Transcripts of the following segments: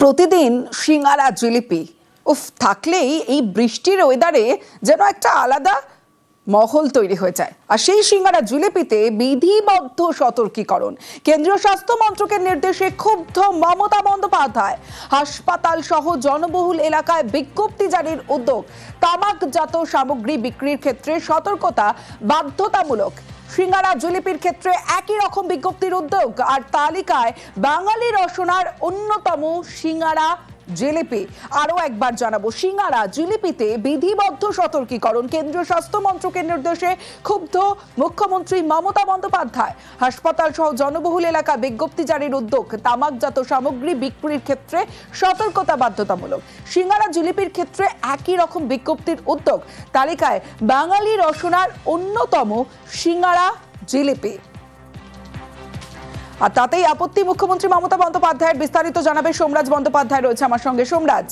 প্রতিদিন সিঙ্গারা জিলিপি থাকলেই এই বৃষ্টির ওয়েদারে যেন একটা আলাদা মহল তৈরি হয়ে যায়। আর সেই সিঙ্গারা জিলিপিতে বিধিবদ্ধ সতর্কীকরণ। কেন্দ্রীয় স্বাস্থ্য মন্ত্রকের নির্দেশে ক্ষুব্ধ মমতা বন্দ্যোপাধ্যায়। হাসপাতাল সহ জনবহুল এলাকায় বিজ্ঞপ্তি জারির উদ্যোগ। তামাকজাত সামগ্রী বিক্রির ক্ষেত্রে সতর্কতা বাধ্যতামূলক। সিঙ্গারা জিলিপির ক্ষেত্রে একই রকম বিজ্ঞপ্তির উদ্যোগ। আর তালিকায় বাঙালি রসনার অন্যতম সিঙ্গারা জিলিপি। আরো একবার জানাবো, সিঙ্গারা জিলিপিতে বিধিবদ্ধ সতর্কীকরণ। কেন্দ্রীয় স্বাস্থ্য মন্ত্রকের নির্দেশে ক্ষুব্ধ মুখ্যমন্ত্রী মমতা বন্দ্যোপাধ্যায়। হাসপাতাল সহ জনবহুল এলাকা বিজ্ঞপ্তি জারির উদ্যোগ। তামাকজাত সামগ্রী বিক্রির ক্ষেত্রে সতর্কতা বাধ্যতামূলক। সিঙ্গারা জিলিপির ক্ষেত্রে একই রকম বিজ্ঞপ্তির উদ্যোগ। তালিকায় বাঙালি রসনার অন্যতম সিঙ্গারা জিলিপি। আর তাতেই আপত্তি মুখ্যমন্ত্রী মমতা বন্দ্যোপাধ্যায়ের। বিস্তারিত জানাবে সোমরাজ বন্দ্যোপাধ্যায়, রয়েছে আমার সঙ্গে। সোমরাজ,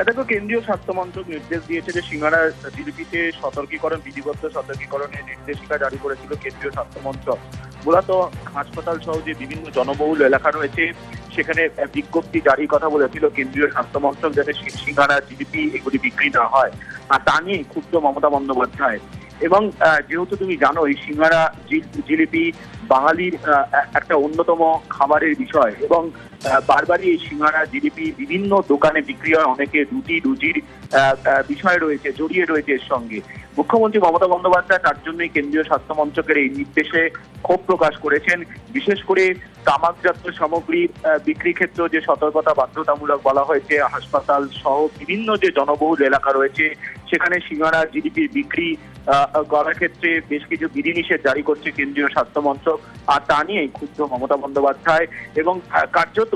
দেখো, কেন্দ্রীয় স্বাস্থ্য মন্ত্রক নির্দেশ দিয়েছে যে সিঙ্গারা জিলিপিতে সতর্কীকরণ, বিধিবদ্ধ সতর্কীকরণের নির্দেশিকা জারি করেছিল কেন্দ্রীয় স্বাস্থ্য মন্ত্রক। মূলত হাসপাতাল সহ যে বিভিন্ন জনবহুল এলাকা রয়েছে সেখানে বিজ্ঞপ্তি জারির কথা বলেছিল কেন্দ্রীয় স্বাস্থ্য মন্ত্রক, যাতে সিঙ্গারা জিলিপি এগুলি বিক্রি না হয়। আর তা নিয়ে ক্ষুব্ধ মমতা বন্দ্যোপাধ্যায়। এবং যেহেতু তুমি জানো, এই সিঙ্গারা জিলিপি বাঙালির একটা অন্যতম খাবারের বিষয়, এবং বারবারই এই সিঙ্গারা জিলিপি বিভিন্ন দোকানে বিক্রি হয়। অনেকে রুজির বিষয় রয়েছে, জড়িয়ে রয়েছে এর সঙ্গে। মুখ্যমন্ত্রী মমতা বন্দ্যোপাধ্যায় তার জন্যই কেন্দ্রীয় স্বাস্থ্য মন্ত্রকের এই নির্দেশে ক্ষোভ প্রকাশ করেছেন। বিশেষ করে তামাকজাত সামগ্রী বিক্রি ক্ষেত্রে যে সতর্কতা বাধ্যতামূলক বলা হয়েছে, হাসপাতাল সহ বিভিন্ন যে জনবহুল এলাকা রয়েছে সেখানে সিঙ্গারা জিলিপির বিক্রি করার ক্ষেত্রে বেশ কিছু বিধিনিষেধ জারি করছে কেন্দ্রীয় স্বাস্থ্য মন্ত্রক। আর তা নিয়েই ক্ষুব্ধ মমতা বন্দ্যোপাধ্যায়। এবং কার্যত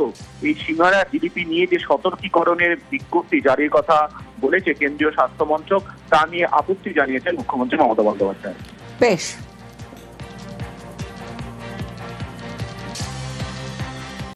এই সিঙ্গারা জিলিপি নিয়ে যে সতর্কীকরণের বিজ্ঞপ্তি জারির কথা বলেছে কেন্দ্রীয় স্বাস্থ্য মন্ত্রক, তা নিয়ে আপত্তি জানিয়েছেন মুখ্যমন্ত্রী মমতা বন্দ্যোপাধ্যায়। বেশ।